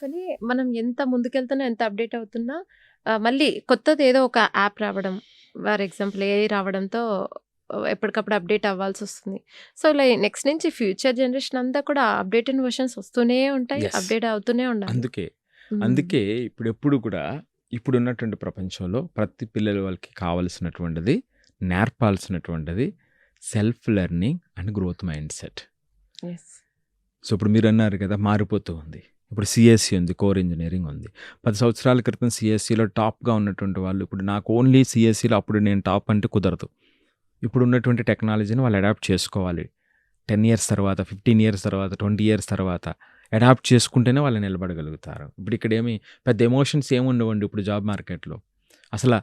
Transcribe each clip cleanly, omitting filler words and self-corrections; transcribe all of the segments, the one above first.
కానీ మనం ఎంత ముందుకెళ్తున్నా, ఎంత అప్‌డేట్ అవుతున్నా మళ్ళీ కొత్తది ఏదో ఒక యాప్ రావడం, ఫర్ ఎగ్జాంపుల్ ఏఐ రావడంతో ఎప్పటికప్పుడు అప్‌డేట్ అవ్వాల్సొస్తుంది. సో, ఇలా నెక్స్ట్ నుంచి ఫ్యూచర్ జనరేషన్ అంతా కూడా అప్‌డేటెడ్ వెర్షన్స్ వస్తూనే ఉంటాయి. యెస్. అప్‌డేట్ అవుతూనే ఉండాలి. అందుకే. హ్మ్. అందుకే ఇప్పుడెప్పుడు కూడా ఇప్పుడున్నటువంటి ప్రపంచంలో ప్రతి పిల్లల వాళ్ళకి కావాల్సినటువంటిది, నేర్పాల్సినటువంటిది self learning and growth mindset. Yes. So, ఇప్పుడు మీరన్నారు కదా! మారిపోతూ ఉంది. ఇప్పుడు సీఎస్‌సి ఉంది. కోర్ ఇంజినీరింగ్ ఉంది. 10 సంవత్సరాల క్రితం సీఎస్‌సిలో టాప్‌గా ఉన్నటువంటి వాళ్ళు ఇప్పుడు నాకు ఓన్లీ సీఎస్‌సిలో అప్పుడు నేను టాప్ అంటే కుదరదు. ఇప్పుడున్నటువంటి టెక్నాలజీని వాళ్ళు అడాప్ట్ చేసుకోవాలి. 10 ఇయర్స్ తర్వాత, 15 ఇయర్స్ తర్వాత, 20 ఇయర్స్ తర్వాత అడాప్ట్ చేసుకుంటేనే వాళ్ళు నిలబడగలుగుతారు. ఇప్పుడు ఇక్కడేమి పెద్ద ఎమోషన్స్ ఏముండవండి ఇప్పుడు జాబ్ మార్కెట్‌లో. అసల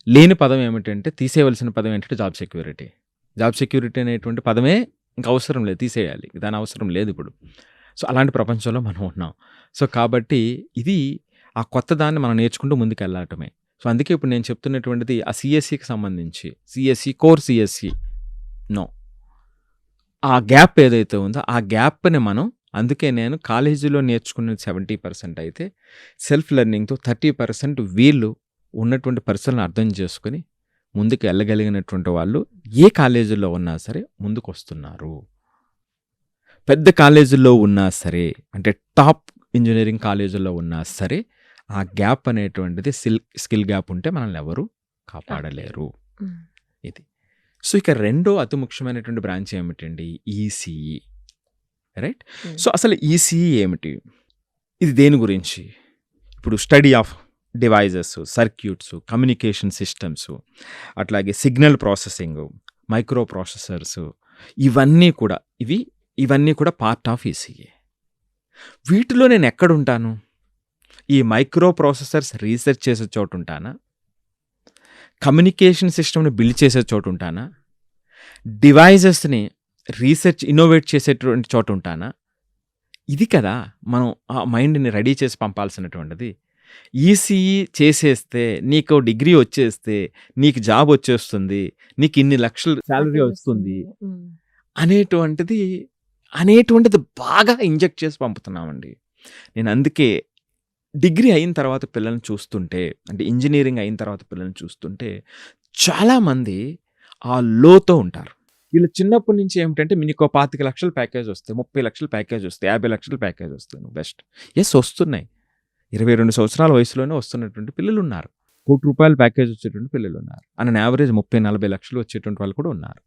లేని పదం ఏమిటంటే తీసేయవలసిన పదం ఏంటంటే జాబ్ సెక్యూరిటీ. జాబ్ సెక్యూరిటీ అనేటువంటి పదమే ఇంక అవసరం లేదు. తీసేయాలి. దాని అవసరం లేదు ఇప్పుడు. సో, అలాంటి ప్రపంచంలో మనం ఉన్నాం. సో, కాబట్టి ఇది ఆ కొత్త దాన్ని మనం నేర్చుకుంటూ ముందుకెళ్ళటమే. సో, అందుకే ఇప్పుడు నేను చెప్తున్నటువంటిది ఆ సీఎస్‌సికి సంబంధించి సీఎస్‌సి, కోర్ సీఎస్‌సి నో. ఆ గ్యాప్ ఏదైతే ఉందో ఆ గ్యాప్‌ని మనం అందుకే నేను కాలేజీలో నేర్చుకున్నది 70% అయితే సెల్ఫ్ లెర్నింగ్‌తో 30% వీళ్ళు ఉన్నటువంటి పరిస్థితులను అర్థం చేసుకొని ముందుకు వెళ్ళగలిగినటువంటి వాళ్ళు ఏ కాలేజీలో ఉన్నా సరే ముందుకొస్తున్నారు. పెద్ద కాలేజీల్లో ఉన్నా సరే అంటే టాప్ ఇంజినీరింగ్ కాలేజీల్లో ఉన్నా సరే ఆ గ్యాప్ అనేటువంటిది స్కిల్ గ్యాప్ ఉంటే మనల్ని ఎవరు కాపాడలేరు. హ్మ్. ఇది. సో, ఇక రెండో అతి ముఖ్యమైనటువంటి బ్రాంచ్ ఏమిటండి? ఈసీఈ. రైట్? హ్మ్. సో, అసలు ఈసీఈ ఏమిటి? ఇది దేని గురించి? ఇప్పుడు study of devices, circuits, communication systems, అట్లాగే సిగ్నల్ ప్రాసెసింగ్, మైక్రో ప్రాసెసర్స్ ఇవన్నీ కూడా పార్ట్ ఆఫ్ ఈసీఈ. వీటిలో నేను ఎక్కడుంటాను? ఈ మైక్రో ప్రాసెసర్స్ రీసెర్చ్ చేసే చోటుంటానా? కమ్యూనికేషన్ సిస్టమ్‌ని బిల్డ్ చేసే చోటుంటానా? డివైజెస్‌ని ఇన్నోవేట్ చేసేటువంటి చోటుంటానా? ఇది కదా మనం ఆ మైండ్‌ని రెడీ చేసి పంపాల్సినటువంటిది. ఈసీఈ చేసేస్తే నీకో డిగ్రీ వచ్చేస్తే నీకు జాబ్ వచ్చేస్తుంది. నీకు ఇన్ని లక్షలు సాలరీ వస్తుంది. హ్మ్. అనేటువంటిది బాగా ఇంజెక్ట్ చేసి పంపుతున్నామండి. నేను అందుకే డిగ్రీ అయిన తర్వాత పిల్లల్ని చూస్తుంటే అంటే ఇంజినీరింగ్ అయిన తర్వాత పిల్లల్ని చూస్తుంటే చాలామంది ఆ లోతో ఉంటారు. వీళ్ళు చిన్నప్పటి నుంచి ఏమిటంటే నీకో 25,00,000 ప్యాకేజ్ వస్తే, 30,00,000 ప్యాకేజ్ వస్తే, 50,00,000 ప్యాకేజ్ వస్తే నువ్వు బెస్ట్. యెస్ వస్తున్నాయి. 22 సంవత్సరాల వయసులోనే వస్తున్నటువంటి పిల్లలున్నారు. రూ. 1,00,00,000 ప్యాకేజ్ వచ్చేటువంటి పిల్లలున్నారు. అండ్ యావరేజ్ 30, 40 లక్షలు వచ్చేటువంటి వాళ్ళు కూడా ఉన్నారు.